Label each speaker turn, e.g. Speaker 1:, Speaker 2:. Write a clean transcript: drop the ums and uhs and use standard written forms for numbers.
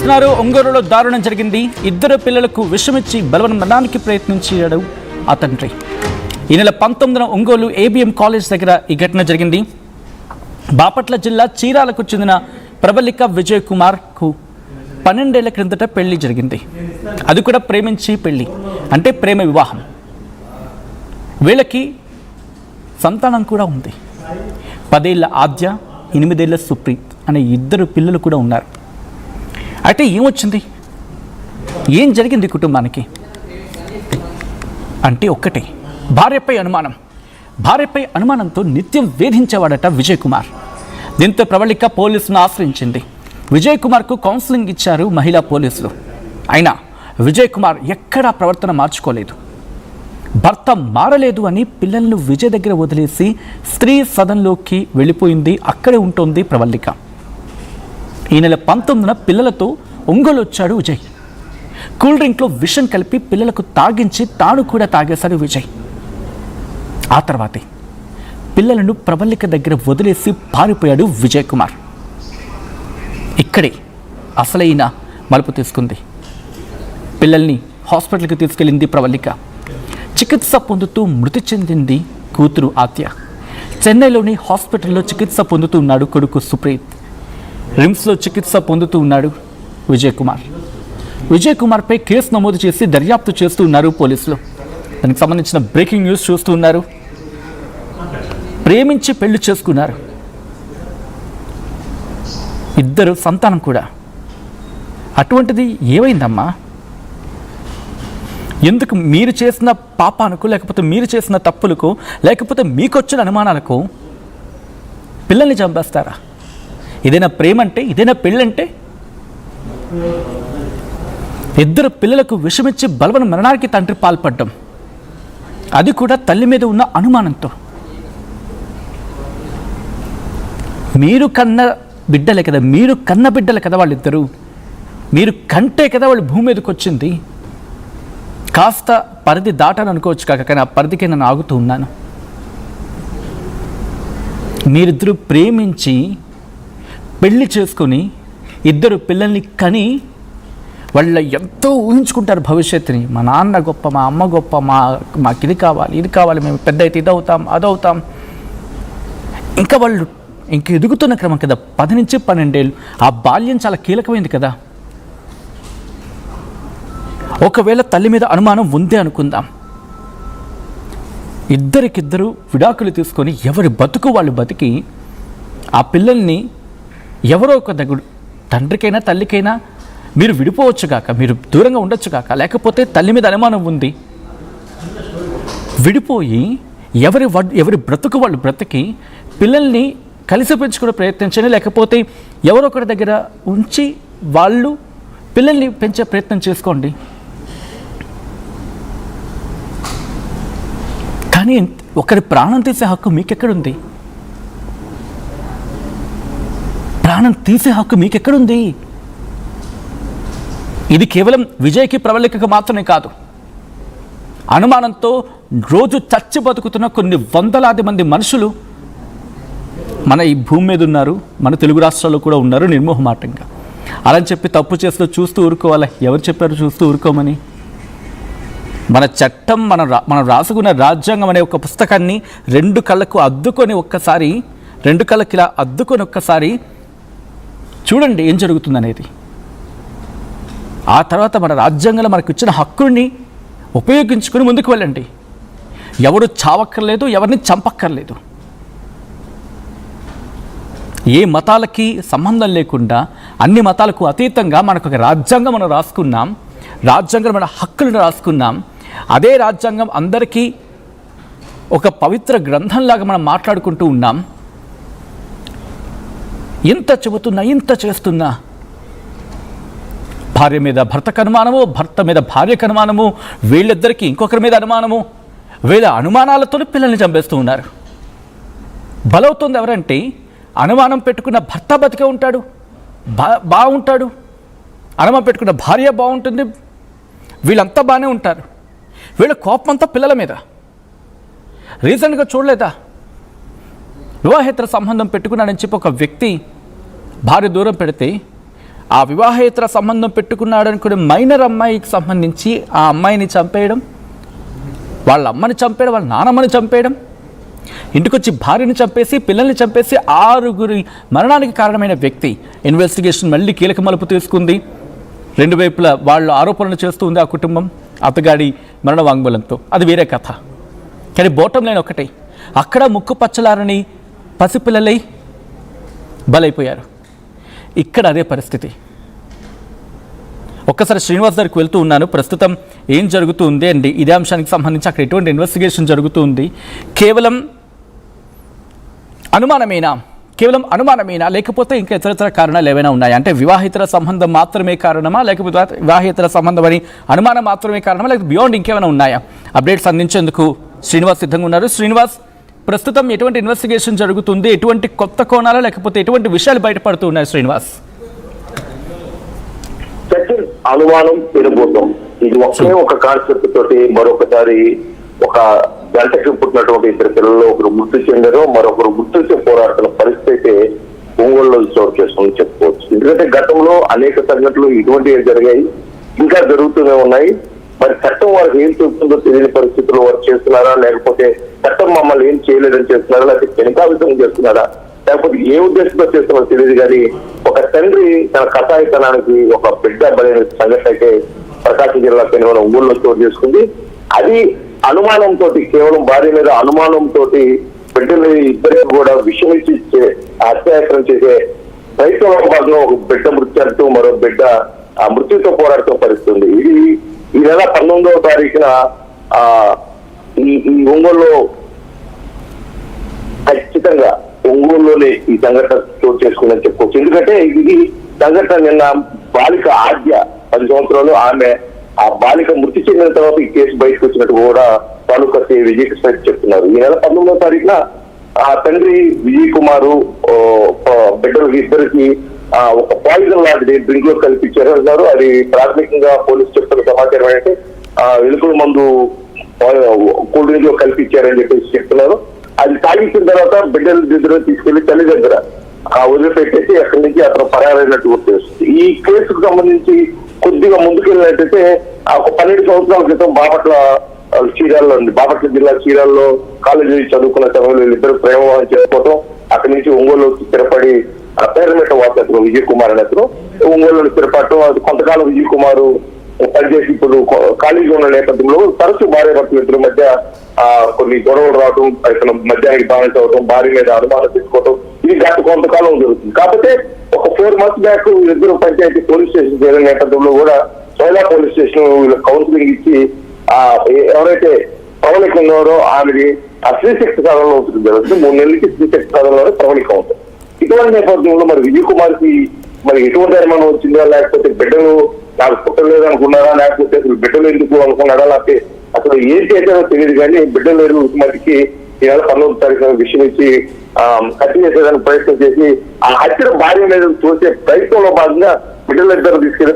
Speaker 1: చూస్తున్నారు, ఒంగోలులో దారుణం జరిగింది. ఇద్దరు పిల్లలకు విషమిచ్చి బలవన్మరణానికి ప్రయత్నించాడు ఆ తండ్రి. ఈ నెల 19న ఒంగోలు ఏబిఎం కాలేజ్ దగ్గర ఈ ఘటన జరిగింది. బాపట్ల జిల్లా చీరాలకు చెందిన ప్రబలిక విజయ్ కుమార్కు 12 ఏళ్ల క్రిందట పెళ్లి జరిగింది. అది కూడా ప్రేమించి పెళ్లి, అంటే ప్రేమ వివాహం. వీళ్ళకి సంతానం కూడా ఉంది. 10 ఏళ్ల ఆద్య, 8 ఏళ్ల సుప్రీత్ అనే ఇద్దరు పిల్లలు కూడా ఉన్నారు. అయితే ఏమొచ్చింది, ఏం జరిగింది కుటుంబానికి అంటే ఒక్కటే, భార్యపై అనుమానం. భార్యపై అనుమానంతో నిత్యం వేధించేవాడట విజయ్ కుమార్. దీంతో ప్రబలిక పోలీసులను ఆశ్రయించింది. విజయ్ కుమార్కు కౌన్సిలింగ్ ఇచ్చారు మహిళా పోలీసులు. అయినా విజయ్ కుమార్ ఎక్కడా ప్రవర్తన మార్చుకోలేదు. భర్త మారలేదు అని పిల్లలను విజయ్ దగ్గర వదిలేసి స్త్రీ సదన్లోకి వెళ్ళిపోయింది. అక్కడే ఉంటుంది ప్రబలిక. ఈ నెల 19న పిల్లలతో ఒంగోలు వచ్చాడు విజయ్. కూల్ డ్రింక్లో విషం కలిపి పిల్లలకు తాగించి తాను కూడా తాగేశాడు విజయ్. ఆ తర్వాతే పిల్లలను ప్రబలిక దగ్గర వదిలేసి పారిపోయాడు విజయ్ కుమార్. ఇక్కడే అసలైన మలుపు తీసుకుంది. పిల్లల్ని హాస్పిటల్కి తీసుకెళ్ళింది ప్రబలిక. చికిత్స పొందుతూ మృతి చెందింది కూతురు ఆద్య. చెన్నైలోని హాస్పిటల్లో చికిత్స పొందుతూ ఉన్నాడు కొడుకు సుప్రీత్. రిమ్స్లో చికిత్స పొందుతూ ఉన్నాడు విజయ్ కుమార్. విజయ్ కుమార్పై కేసు నమోదు చేసి దర్యాప్తు చేస్తూ ఉన్నారు పోలీసులు. దానికి సంబంధించిన బ్రేకింగ్ న్యూస్ చూస్తూ ఉన్నారు. ప్రేమించి పెళ్లి చేసుకున్నారు. ఇద్దరు సంతానం కూడా. అటువంటిది ఏమైందమ్మా? ఎందుకు మీరు చేసిన పాపాలకు, లేకపోతే మీరు చేసిన తప్పులకు, లేకపోతే మీకొచ్చిన అనుమానాలకు పిల్లల్ని చంపేస్తారా? ఇదేనా ప్రేమ అంటే? ఇదేనా పెళ్ళంటే? ఇద్దరు పిల్లలకు విషమిచ్చి బలవన్ మరణానికి తండ్రి పాల్పడ్డం, అది కూడా తల్లి మీద ఉన్న అనుమానంతో. మీరు కన్న బిడ్డలే కదా, మీరు కన్న బిడ్డలే కదా వాళ్ళిద్దరూ. మీరు కంటే కదా వాళ్ళు భూమి మీదకి వచ్చింది. కాస్త పరిధి దాటాను అనుకోవచ్చు కాక, కానీ ఆ పరిధికి నేను ఆగుతూ ఉన్నాను. మీరిద్దరూ ప్రేమించి పెళ్లి చేసుకొని ఇద్దరు పిల్లల్ని కని వాళ్ళ ఎంతో ఊహించుకుంటారు భవిష్యత్తుని. మా నాన్న గొప్ప, మా అమ్మ గొప్ప, మాకు ఇది కావాలి, ఇది కావాలి, మేము పెద్ద అయితే ఇది అవుతాం, అదవుతాం. ఇంకా వాళ్ళు ఇంక ఎదుగుతున్న క్రమం కదా, 10 నుంచి 12 ఏళ్ళు. ఆ బాల్యం చాలా కీలకమైంది కదా. ఒకవేళ తల్లి మీద అనుమానం ఉందే అనుకుందాం. ఇద్దరికిద్దరు విడాకులు తీసుకొని ఎవరి బతుకు వాళ్ళు బతికి ఆ పిల్లల్ని ఎవరో ఒక దగ్గర, తండ్రికైనా తల్లికైనా మీరు విడిపోవచ్చు కాక, మీరు దూరంగా ఉండొచ్చు కాక, లేకపోతే తల్లి మీద అనుమానం ఉంది, విడిపోయి ఎవరి బ్రతుకు వాళ్ళు బ్రతికి పిల్లల్ని కలిసి పెంచుకునే ప్రయత్నించండి, లేకపోతే ఎవరో ఒకరి దగ్గర ఉంచి వాళ్ళు పిల్లల్ని పెంచే ప్రయత్నం చేసుకోండి. కానీ ఒకరి ప్రాణం తీసే హక్కు మీకెక్కడుంది? ప్రాణం తీసే హక్కు మీకెక్కడుంది? ఇది కేవలం విజయ్కి, ప్రబలికకు మాత్రమే కాదు. అనుమానంతో రోజు చచ్చి బతుకుతున్న కొన్ని వందలాది మంది మనుషులు మన ఈ భూమి మీద ఉన్నారు. మన తెలుగు రాష్ట్రాల్లో కూడా ఉన్నారు నిర్మోహమాటంగా. అలా చెప్పి తప్పు చేస్తూ చూస్తూ ఊరుకోవాలి. ఎవరు చెప్పారు చూస్తూ ఊరుకోమని? మన చట్టం, మనం రాసుకున్న రాజ్యాంగం అనే ఒక పుస్తకాన్ని 2 కళ్ళకు అద్దుకొని ఒక్కసారి, 2 కళ్ళకి ఇలా అద్దుకొని ఒక్కసారి చూడండి ఏం జరుగుతుందనేది. ఆ తర్వాత మన రాజ్యాంగంలో మనకు ఇచ్చిన హక్కుని ఉపయోగించుకొని ముందుకు వెళ్ళండి. ఎవరు చావక్కర్లేదు, ఎవరిని చంపక్కర్లేదు. ఏ మతాలకి సంబంధం లేకుండా, అన్ని మతాలకు అతీతంగా మనకు ఒక రాజ్యాంగం మనం రాసుకున్నాం. రాజ్యాంగం మన హక్కులను రాసుకున్నాం. అదే రాజ్యాంగం అందరికీ ఒక పవిత్ర గ్రంథంలాగా మనం మాట్లాడుకుంటూ ఉన్నాం. ఇంత చెబుతున్నా, ఇంత చేస్తున్నా, భార్య మీద భర్తకు అనుమానము, భర్త మీద భార్యకు అనుమానము, వీళ్ళిద్దరికీ ఇంకొకరి మీద అనుమానము, వీళ్ళ అనుమానాలతో పిల్లల్ని చంపేస్తూ ఉన్నారు. బలవుతుంది ఎవరంటే, అనుమానం పెట్టుకున్న భర్త బతికే ఉంటాడు, బాగుంటాడు. అనుమానం పెట్టుకున్న భార్య బాగుంటుంది, వీళ్ళంతా బాగానే ఉంటారు. వీళ్ళ కోపం అంతా పిల్లల మీద. రీసెంట్గా చూడలేదా, వివాహేతర సంబంధం పెట్టుకున్నాడని చెప్పి ఒక వ్యక్తి భార్య దూరం పెడితే ఆ వివాహేతర సంబంధం పెట్టుకున్నాడు అనుకునే మైనర్ అమ్మాయికి సంబంధించి ఆ అమ్మాయిని చంపేయడం, వాళ్ళ అమ్మని చంపేయడం, వాళ్ళ నానమ్మని చంపేయడం, ఇంటికొచ్చి భార్యని చంపేసి పిల్లల్ని చంపేసి 6 మరణానికి కారణమైన వ్యక్తి. ఇన్వెస్టిగేషన్ మళ్ళీ కీలక మలుపు తీసుకుంది. 2 వైపులా వాళ్ళు ఆరోపణలు చేస్తుంది ఆ కుటుంబం అతగాడి మరణ వాంగ్మూలంతో. అది వేరే కథ. కానీ బోటం లైన్ ఒకటే, అక్కడ ముక్కు పచ్చలారని పసిపిల్లలై బలైపోయారు. ఇక్కడ అదే పరిస్థితి. ఒక్కసారి శ్రీనివాస్ దగ్గరికి వెళ్తూ ఉన్నాను. ప్రస్తుతం ఏం జరుగుతుంది అండి ఇదే అంశానికి సంబంధించి అక్కడ ఎటువంటి ఇన్వెస్టిగేషన్ జరుగుతుంది? కేవలం అనుమానమేనా లేకపోతే ఇంకా ఇతర కారణాలు ఏమైనా ఉన్నాయా? అంటే వివాహితర సంబంధం మాత్రమే కారణమా, లేకపోతే వివాహితర సంబంధం అని అనుమానం మాత్రమే కారణమా, లేకపోతే బియాండ్ ఇంకేమైనా ఉన్నాయా? అప్డేట్స్ అందించేందుకు శ్రీనివాస్ సిద్ధంగా ఉన్నారు. శ్రీనివాస్, ప్రస్తుతం ఎటువంటి ఇన్వెస్టిగేషన్ జరుగుతుంది? ఎటువంటి కొత్త కోణాలు లేకపోతే ఎటువంటి విషయాలు బయటపడుతూ ఉన్నాయి శ్రీనివాస్?
Speaker 2: అనుమానం పెరిగిపోతాం. ఇది ఒకే ఒక కాన్సెప్ట్ తోటి మరొకసారి ఒక గంటకి పుట్టినటువంటి 2 పిల్లలు ఒకరు మృతి చెందారు, మరొకరు మృతితో పోరాడుతున్న పరిస్థితి అయితే ఒంగోలులో చోటు చేసుకుని చెప్పుకోవచ్చు. ఎందుకంటే గతంలో అనేక సంఘటనలు ఇటువంటివి జరిగాయి, ఇంకా జరుగుతూనే ఉన్నాయి. మరి చట్టం వారికి ఏం చెబుతుందో తెలియని పరిస్థితుల్లో వారు చేస్తున్నారా, లేకపోతే చట్టం మమ్మల్ని ఏం చేయలేదని చేస్తున్నారా, లేకపోతే వెనుకావితం చేస్తున్నారా, లేకపోతే ఏ ఉద్దేశంతో చేస్తున్నారో తెలియదు. కానీ ఒక తండ్రి తన కథాయితనానికి ఒక బిడ్డ బలైన సంఘటన అయితే ప్రకాశం జిల్లా పెనుగొండ ఊళ్ళో చోటు చేసుకుంది. అది అనుమానంతో, కేవలం భార్య మీద అనుమానంతో బిడ్డలు ఇద్దరికి కూడా విషమించి హత్యాయత్నం చేసే ప్రయత్నంలో భాగంగా ఒక బిడ్డ మృతి అంటూ మరో బిడ్డ ఆ మృత్యుతో పోరాడుతూ పరిస్థితుంది. ఇది ఈ నెల 19వ తారీఖున ఈ ఒంగోలులో ఖచ్చితంగా ఒంగోలులోనే ఈ సంఘటన చోటు చేసుకుందని చెప్పుకోవచ్చు. ఎందుకంటే ఇది సంఘటన నిన్న బాలిక ఆద్య 10 సంవత్సరాలు ఆమె ఆ బాలిక మృతి చెందిన తర్వాత ఈ కేసు బయటకు వచ్చినట్టు కూడా తాలూకా విజయకృష్ణ చెప్తున్నారు. ఈ నెల 19వ తారీఖున ఆ తండ్రి విజయ్ కుమారు బిడ్డలకి ఇద్దరికి ఒక పాయిజన్ లాంటిది డ్రింక్ లో కల్పించారు అంటున్నారు. అది ప్రాథమికంగా పోలీసు చెప్తున్న సమాచారం ఏంటంటే ఎలుకల మందు కూల్ డ్రింక్ లో కల్పించారని చెప్పేసి చెప్తున్నారు. అది తాగించిన తర్వాత బిడ్డల దగ్గర తీసుకెళ్లి తల్లి దగ్గర వదిలిపెట్టేసి అక్కడి నుంచి అతను పరారైనట్టు గుర్తొస్తుంది. ఈ కేసుకు సంబంధించి కొద్దిగా ముందుకెళ్ళినట్టయితే ఒక 12 సంవత్సరాల క్రితం బాపట్ల జిల్లా చీరాల్లో కాలేజీ చదువుకున్న సమయంలో వీళ్ళిద్దరు ప్రేమ చేసుకోవటం, అక్కడి నుంచి ఒంగోలు స్థిరపడి పేరుమెట్ట వార్తలు విజయ్ కుమార్ అనే అతను ఒంగోలు స్థిరపడటం. అది కొంతకాలం విజయ్ కుమార్ పనిచేసి ఇప్పుడు ఖాళీగా ఉన్న నేపథ్యంలో తరచు భార్య భర్తల ఇద్దరి మధ్య కొన్ని గొడవలు రావడం, ఇతను మధ్యాహ్నానికి బానిస అవడం, భార్య మీద అనుమానం తీసుకోవడం, ఇది గత కొంతకాలం జరుగుతుంది. కాకపోతే ఒక 4 months బ్యాక్ వీళ్ళిద్దరు పంచాయతీ పోలీస్ స్టేషన్ చేరిన నేపథ్యంలో కూడా సోలా పోలీస్ స్టేషన్ వీళ్ళకి కౌన్సిలింగ్ ఇచ్చి ఎవరైతే ప్రవళిక ఉన్నారో ఆమెది ఆ స్త్రీశక్తి సాధనలో ఉంటుంది జరుగుతుంది. 3 నెలలకి స్త్రీశక్తి సాధనలోనే ప్రవళిక ఉంటుంది. ఇటువంటి నేపథ్యంలో మరి విజయ్ కుమార్ కి మరి ఎటువంటి అనుమానం వచ్చిందా, లేకపోతే బిడ్డలు నాకు పుట్టలేదు అనుకున్నారా, లేకపోతే అసలు బిడ్డలు ఎందుకు అనుకున్నారా, లేకపోతే అసలు ఏం చేశారో తెలియదు. కానీ బిడ్డలు లేరు మటుకి ఈ నెల 19వ తారీఖున విషయం ఇచ్చి హత్య చేసేదానికి ప్రయత్నం చేసి ఆ హత్యను భార్య మీద చూసే ప్రయత్నంలో భాగంగా బిడ్డలిద్దరు తీసుకెళ్లి